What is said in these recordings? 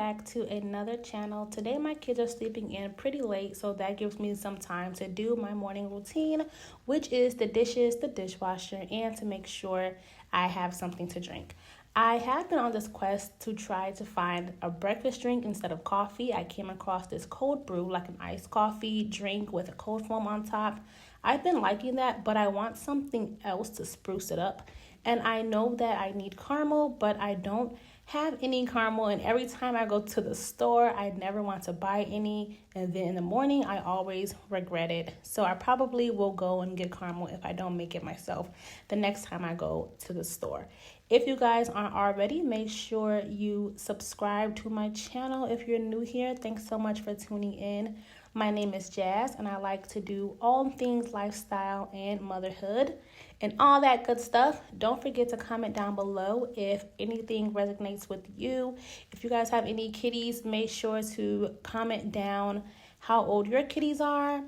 back to another channel. Today my kids are sleeping in pretty late, so that gives me some time to do my morning routine, which is the dishes, the dishwasher, and to make sure I have something to drink. I have been on this quest to try to find a breakfast drink instead of coffee. I came across this cold brew, like an iced coffee drink with a cold foam on top. I've been liking that, but I want something else to spruce it up. And I know that I need caramel, but I don't have any caramel. And every time I go to the store, I never want to buy any. And then in the morning, I always regret it. So I probably will go and get caramel if I don't make it myself the next time I go to the store. If you guys aren't already, make sure you subscribe to my channel. If you're new here, thanks so much for tuning in. My name is Jazz, and I like to do all things lifestyle and motherhood and all that good stuff. Don't forget to comment down below if anything resonates with you. If you guys have any kitties, make sure to comment down how old your kitties are.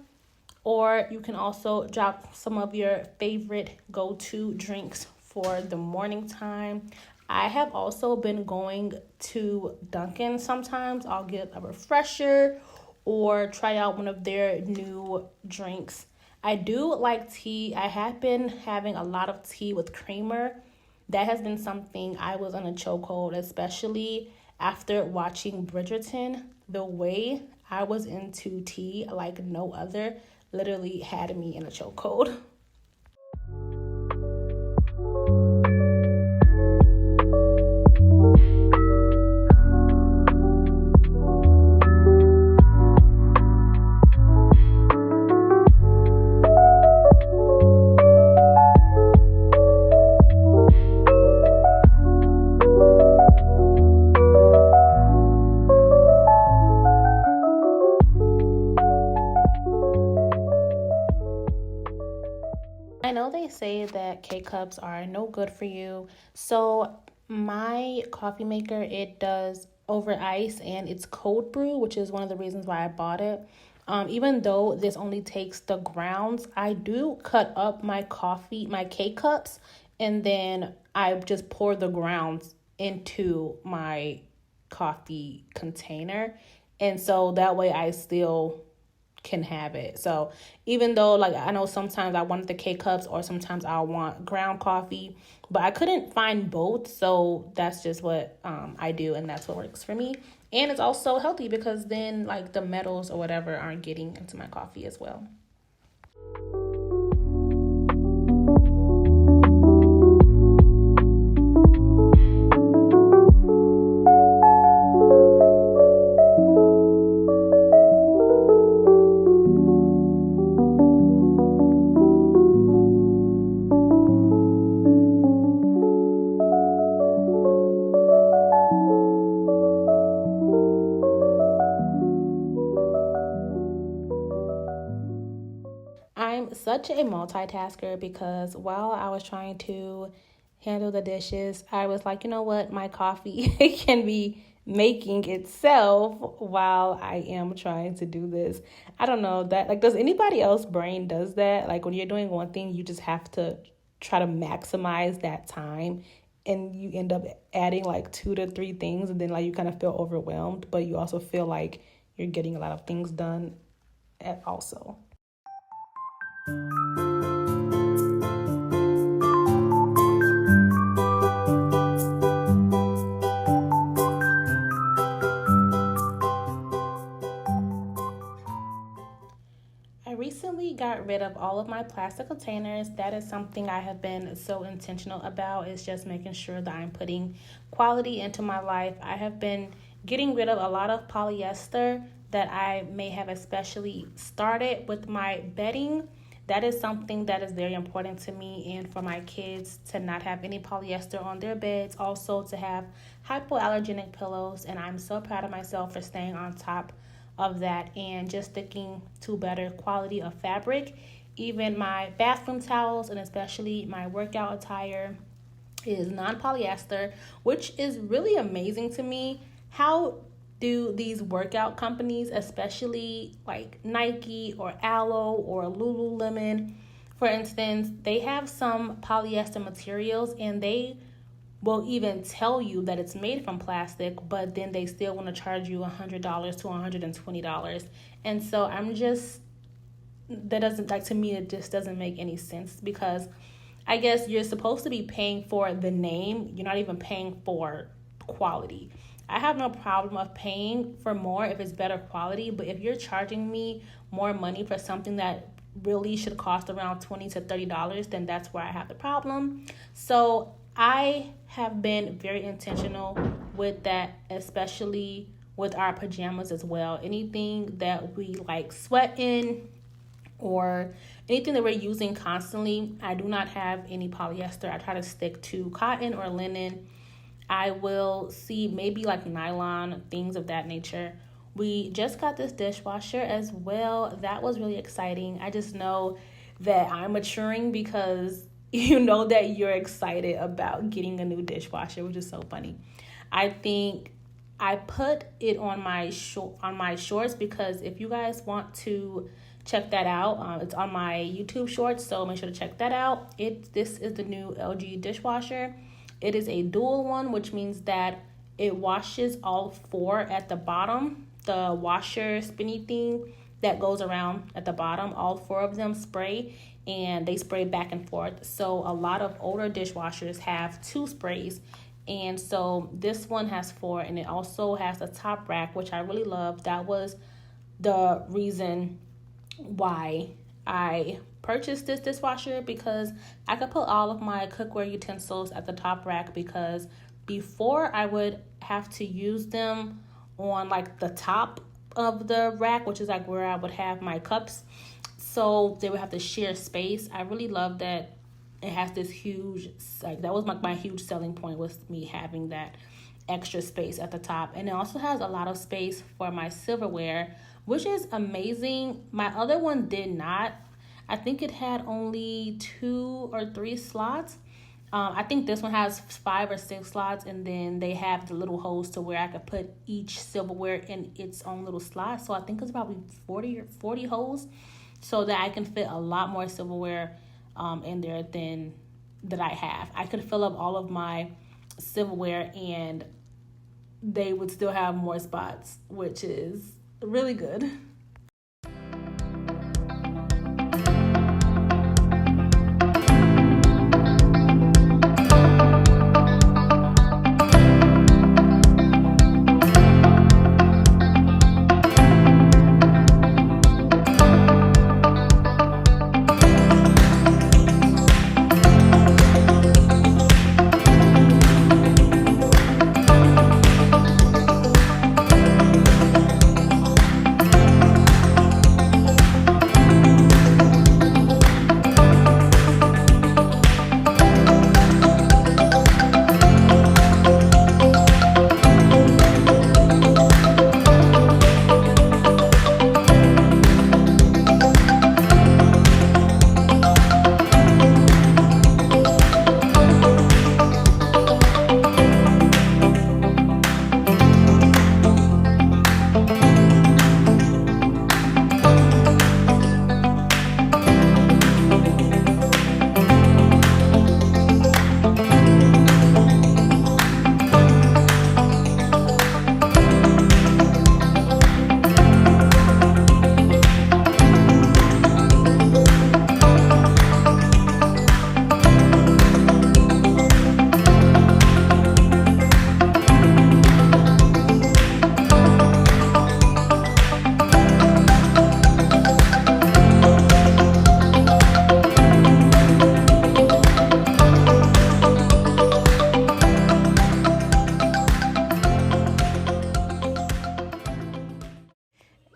Or you can also drop some of your favorite go-to drinks for the morning time. I have also been going to Dunkin' sometimes. I'll get a refresher or try out one of their new drinks. I do like tea. I have been having a lot of tea with creamer. That has been something I was on a chokehold, especially after watching Bridgerton. The way I was into tea like no other literally had me in a chokehold. I know they say that K-cups are no good for you. So my coffee maker, it does over ice and it's cold brew, which is one of the reasons why I bought it. Even though this only takes the grounds, I do cut up my K-cups, and then I just pour the grounds into my coffee container. And so that way I still can have it. So even though, like, I know sometimes I want the K-cups or sometimes I want ground coffee, but I couldn't find both. So that's just what I do, and that's what works for me. And it's also healthy because then, like, the metals or whatever aren't getting into my coffee as well. I'm such a multitasker because while I was trying to handle the dishes, I was like, you know what, my coffee can be making itself while I am trying to do this. I don't know that, like, does anybody else brain does that? Like, when you're doing one thing, you just have to try to maximize that time, and you end up adding like 2 to 3 things, and then like you kind of feel overwhelmed, but you also feel like you're getting a lot of things done also. I recently got rid of all of my plastic containers. That is something I have been so intentional about, is just making sure that I'm putting quality into my life. I have been getting rid of a lot of polyester that I may have especially started with my bedding. That is something that is very important to me and for my kids, to not have any polyester on their beds. Also to have hypoallergenic pillows, and I'm so proud of myself for staying on top of that and just sticking to better quality of fabric. Even my bathroom towels and especially my workout attire is non-polyester, which is really amazing to me. How do these workout companies, especially like Nike or Aloe or Lululemon, for instance, they have some polyester materials and they will even tell you that it's made from plastic, but then they still want to charge you $100 to $120. And so that doesn't, like, to me, it just doesn't make any sense, because I guess you're supposed to be paying for the name. You're not even paying for quality. I have no problem of paying for more if it's better quality, but if you're charging me more money for something that really should cost around $20 to $30, then that's where I have the problem. So I have been very intentional with that, especially with our pajamas as well. Anything that we like sweat in, or anything that we're using constantly, I do not have any polyester. I try to stick to cotton or linen. I will see maybe like nylon, things of that nature. We just got this dishwasher as well. That was really exciting. I just know that I'm maturing, because you know that you're excited about getting a new dishwasher, which is so funny. I think I put it on my shorts, because if you guys want to check that out, it's on my YouTube shorts, so make sure to check that out. This is the new LG dishwasher. It is a dual one, which means that it washes all four at the bottom. The washer spinny thing that goes around at the bottom, all four of them spray, and they spray back and forth. So a lot of older dishwashers have 2 sprays, and so this one has 4, and it also has a top rack, which I really love. That was the reason why I purchased this dishwasher, because I could put all of my cookware utensils at the top rack, because before I would have to use them on like the top of the rack, which is like where I would have my cups, so they would have to share space. I really love that it has this huge, like, that was my huge selling point, was me having that extra space at the top. And it also has a lot of space for my silverware, which is amazing. My other one did not. I think it had only 2 or 3 slots. I think this one has 5 or 6 slots, and then they have the little holes to where I could put each silverware in its own little slot. So I think it's probably 40 holes, so that I can fit a lot more silverware in there than that I have. I could fill up all of my silverware and they would still have more spots, which is really good.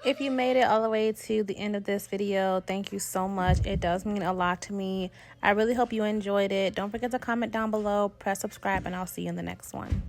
If you made it all the way to the end of this video, thank you so much. It does mean a lot to me. I really hope you enjoyed it. Don't forget to comment down below, press subscribe, and I'll see you in the next one.